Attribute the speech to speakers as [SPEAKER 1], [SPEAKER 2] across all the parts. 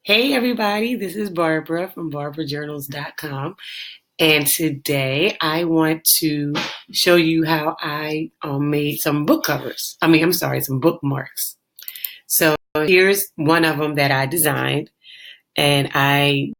[SPEAKER 1] Hey everybody, this is Barbara from barbarajournals.com, and today I want to show you how I made some book covers. Some bookmarks. So here's one of them that I designed, and I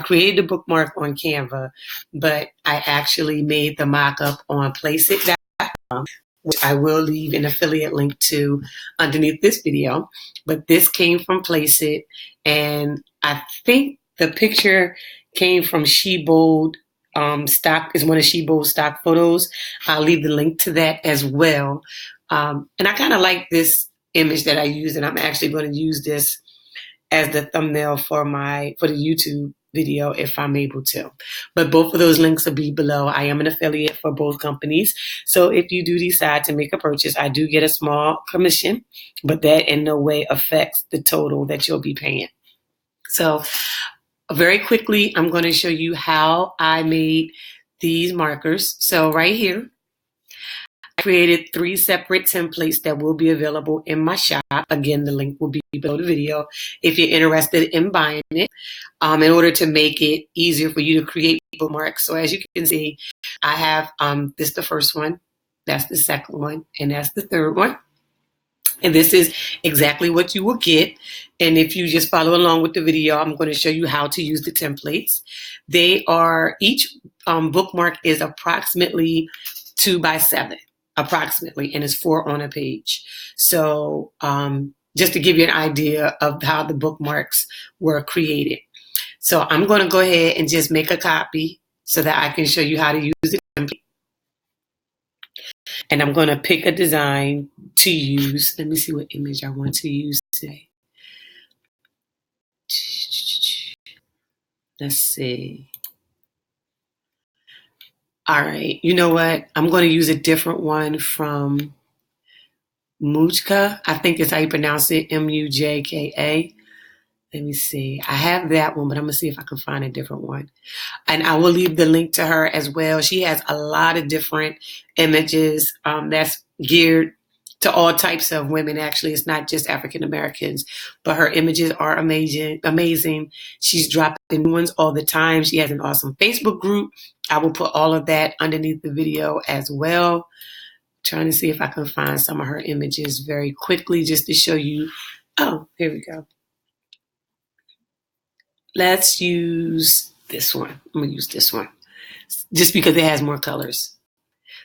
[SPEAKER 1] created the bookmark on Canva, but I actually made the mock-up on Placeit.com, which I will leave an affiliate link to underneath this video. But this came from Placeit, and I think the picture came from Shebold stock, is one of Shebold's stock photos. I'll leave the link to that as well. And I kind of like this image that I used, and I'm actually going to use this as the thumbnail for the YouTube video if I'm able to. But both of those links will be below. I am an affiliate for both companies. So if you do decide to make a purchase, I do get a small commission, but that in no way affects the total that you'll be paying. So very quickly, I'm going to show you how I made these markers. So right here, I created 3 separate templates that will be available in my shop. Again, the link will be below the video if you're interested in buying it, in order to make it easier for you to create bookmarks. So as you can see, I have this the first one, that's the second one, and that's the third one. And this is exactly what you will get. And if you just follow along with the video, I'm going to show you how to use the templates. Each bookmark is approximately 2 by 7. Approximately, and it's 4 on a page. So just to give you an idea of how the bookmarks were created. So I'm going to go ahead and just make a copy so that I can show you how to use it. And I'm going to pick a design to use. Let me see what image I want to use today. Let's see. All right, you know what? I'm going to use a different one from Mujka. I think it's how you pronounce it, Mujka. Let me see. I have that one, but I'm going to see if I can find a different one. And I will leave the link to her as well. She has a lot of different images that's geared to all types of women. Actually, it's not just African Americans, but her images are amazing. She's dropping new ones all the time. She has an awesome Facebook group. I will put all of that underneath the video as well. Trying to see if I can find some of her images very quickly just to show you. Oh, here we go. Let's use this one. I'm going to use this one just because it has more colors.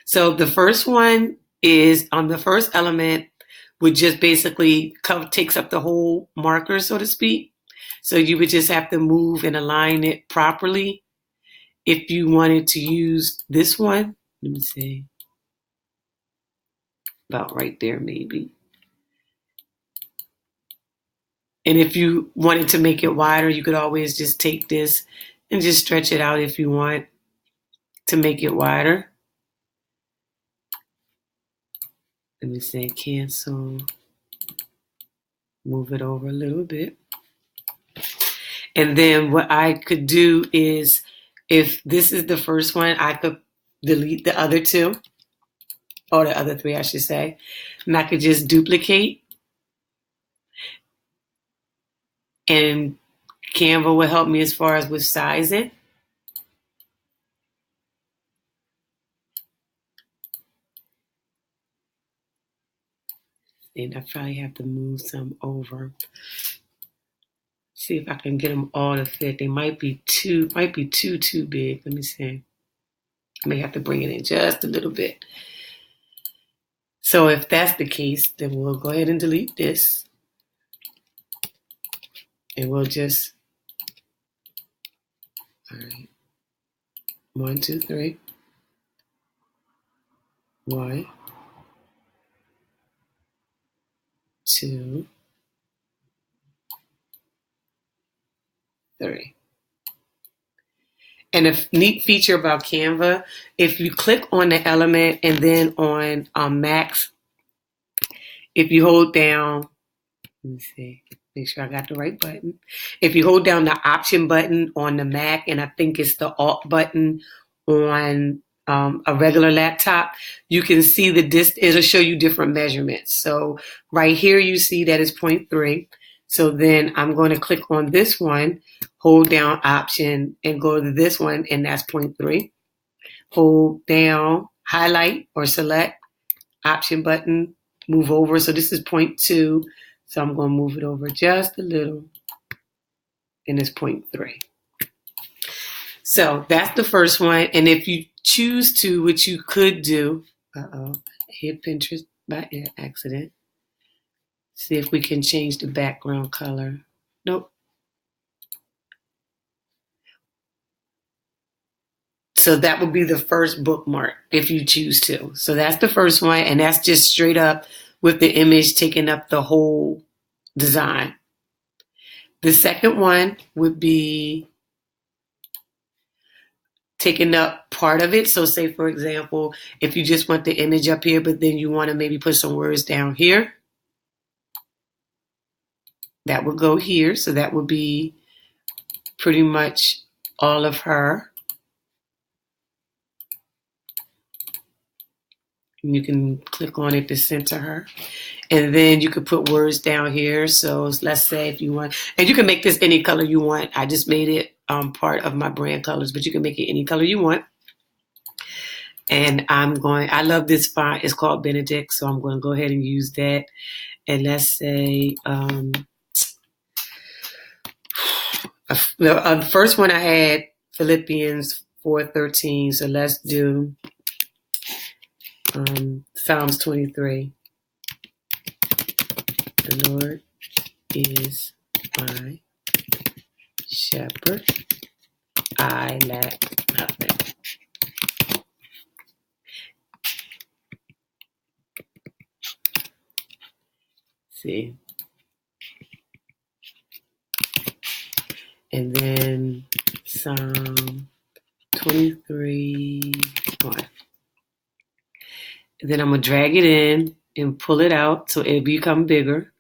[SPEAKER 1] So the first one is on the first element, which just basically takes up the whole marker, so to speak. So you would just have to move and align it properly. If you wanted to use this one, let me see, about right there maybe. And if you wanted to make it wider, you could always just take this and just stretch it out if you want to make it wider. Let me say cancel, move it over a little bit. And then what I could do is, if this is the first one, I could delete the other 2, or the other 3, I should say. And I could just duplicate. And Canva will help me as far as with sizing. And I probably have to move some over. See if I can get them all to fit. They might be too big. Let me see. I may have to bring it in just a little bit. So if that's the case, then we'll go ahead and delete this. And we'll just, all right, 1, 2, 3. 1, 2, 3. And a neat feature about Canva, if you click on the element and then on Max, if you hold down, let me see, make sure I got the right button. If you hold down the option button on the Mac, and I think it's the Alt button on a regular laptop, you can see the distance. It'll show you different measurements. So right here, you see that it's 0.3. So then I'm going to click on this one, hold down Option, and go to this one, and that's 0.3. Hold down, highlight or select, Option button, move over. So this is 0.2. So I'm going to move it over just a little, and it's 0.3. So that's the first one. And if you choose to, which you could do, I hit Pinterest by accident. See if we can change the background color. Nope. So that would be the first bookmark if you choose to. So that's the first one, and that's just straight up with the image taking up the whole design. The second one would be taking up part of it. So say, for example, if you just want the image up here, but then you want to maybe put some words down here, that would go here. So that would be pretty much all of her. And you can click on it to center her. And then you could put words down here. So let's say if you want, and you can make this any color you want. I just made it part of my brand colors, but you can make it any color you want. And I love this font. It's called Benedict. So I'm going to go ahead and use that. And let's say, the first one I had Philippians 4:13. So let's do Psalms 23. The Lord is my shepherd. I lack nothing. See. And then Psalm 23:1. And then I'm going to drag it in and pull it out so it'll become bigger.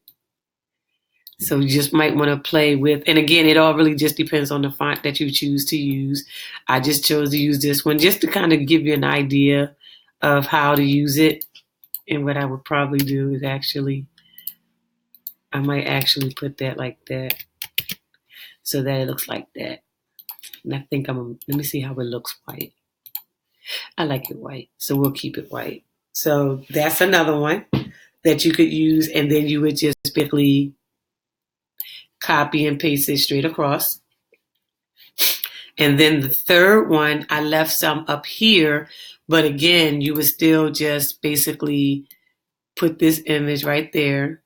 [SPEAKER 1] So you just might want to play with, and again, it all really just depends on the font that you choose to use. I just chose to use this one just to kind of give you an idea of how to use it. And what I would probably do is I might actually put that like that so that it looks like that. And I think let me see how it looks white. I like it white, so we'll keep it white. So that's another one that you could use, and then you would just basically copy and paste it straight across. And then the third one, I left some up here, but again, you would still just basically put this image right there.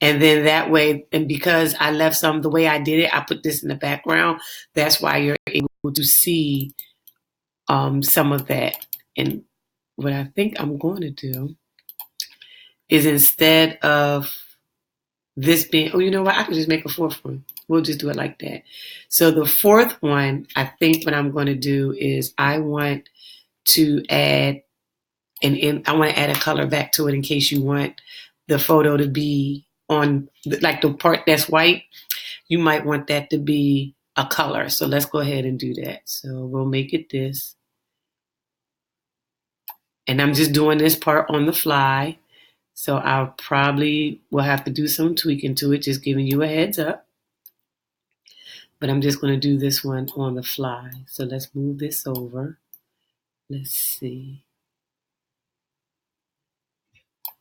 [SPEAKER 1] And then that way, and because I left some the way I did it, I put this in the background. That's why you're able to see some of that. And what I think I'm going to do is instead of this being, you know what? I could just make a fourth one. We'll just do it like that. So the fourth one, I think what I'm going to do is I want to add a color back to it in case you want the photo to be on, like the part that's white, you might want that to be a color. So let's go ahead and do that. So we'll make it this. And I'm just doing this part on the fly. So I probably will have to do some tweaking to it, just giving you a heads up. But I'm just going to do this one on the fly. So let's move this over. Let's see.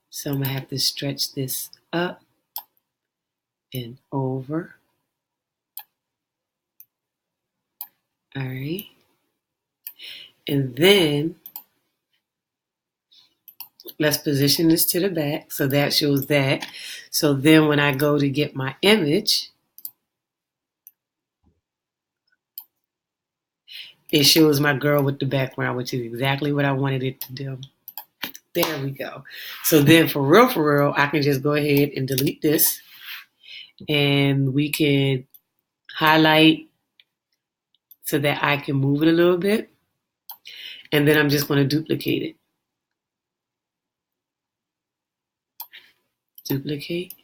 [SPEAKER 1] So I'm going to have to stretch this up and over. All right. And then let's position this to the back. So that shows that. So then when I go to get my image, it shows my girl with the background, which is exactly what I wanted it to do. There we go. So then for real, I can just go ahead and delete this. And we can highlight so that I can move it a little bit. And then I'm just going to duplicate it. Duplicate.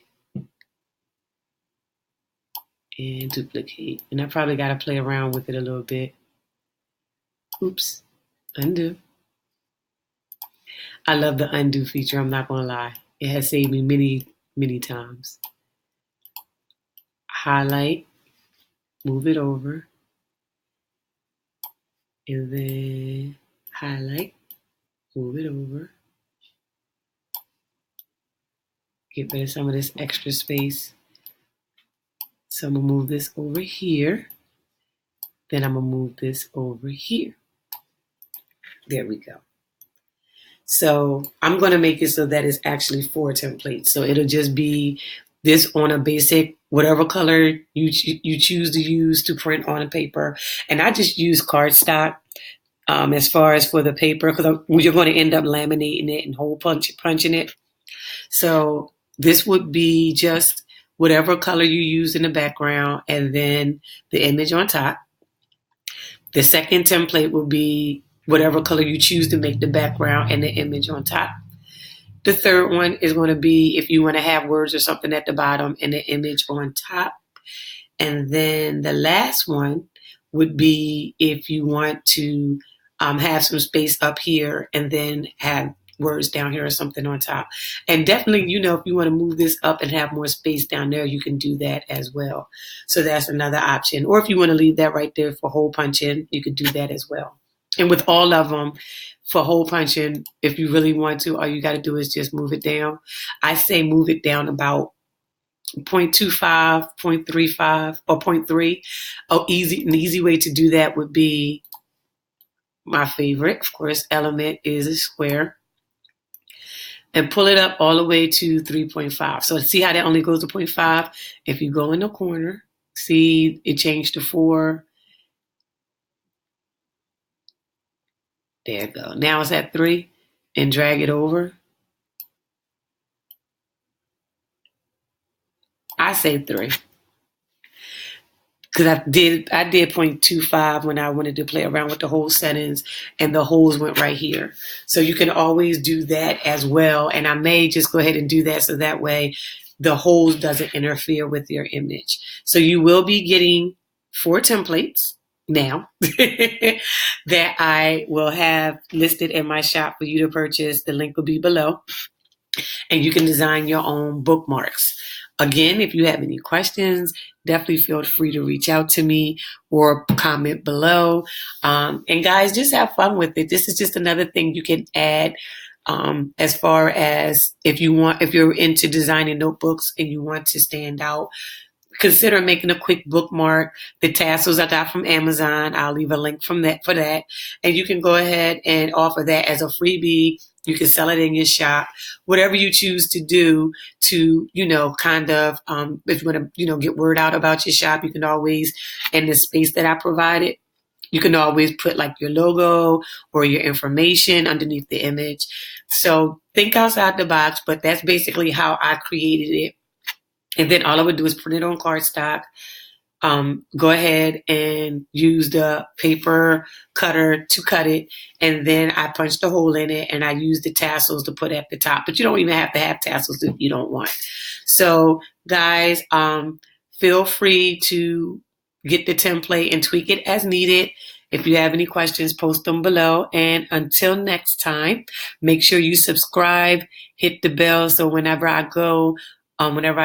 [SPEAKER 1] And duplicate. And I probably got to play around with it a little bit. Oops. Undo. I love the undo feature. I'm not going to lie. It has saved me many, many times. highlight, move it over, and then highlight, move it over, get rid of some of this extra space. So I'm going to move this over here. Then I'm going to move this over here. There we go. So I'm going to make it so that it's actually 4 templates. So it'll just be this on a basic, whatever color you choose to use to print on a paper. And I just use cardstock as far as for the paper, because you're going to end up laminating it and punching it. So this would be just whatever color you use in the background and then the image on top. The second template will be whatever color you choose to make the background and the image on top. The third one is going to be if you want to have words or something at the bottom and the image on top. And then the last one would be if you want to have some space up here and then have words down here or something on top. And definitely, if you want to move this up and have more space down there, you can do that as well. So that's another option. Or if you want to leave that right there for hole punching, you could do that as well. And with all of them, for hole punching, if you really want to, all you got to do is just move it down. I say move it down about 0.25, 0.35, or 0.3. An easy way to do that would be my favorite, of course, element is a square. And pull it up all the way to 3.5. So see how that only goes to 0.5? If you go in the corner, see it changed to 4. There you go. Now it's at 3 and drag it over. I say 3. Because I did 0.25 when I wanted to play around with the hole settings, and the holes went right here. So you can always do that as well. And I may just go ahead and do that so that way the holes doesn't interfere with your image. So you will be getting 4 templates now that I will have listed in my shop for you to purchase. The link will be below. And you can design your own bookmarks. Again, if you have any questions, definitely feel free to reach out to me or comment below. And guys, just have fun with it. This is just another thing you can add as far as if you're into designing notebooks and you want to stand out. Consider making a quick bookmark. The tassels I got from Amazon. I'll leave a link for that. And you can go ahead and offer that as a freebie. You can sell it in your shop, whatever you choose to do to, kind of, if you want to, get word out about your shop, you can always, in the space that I provided, you can always put like your logo or your information underneath the image. So think outside the box, but that's basically how I created it. And then all I would do is print it on cardstock. Go ahead and use the paper cutter to cut it. And then I punched a hole in it and I used the tassels to put at the top. But you don't even have to have tassels if you don't want. So guys, feel free to get the template and tweak it as needed. If you have any questions, post them below. And until next time, make sure you subscribe, hit the bell so whenever I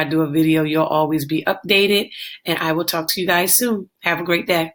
[SPEAKER 1] do a video, you'll always be updated. And I will talk to you guys soon. Have a great day.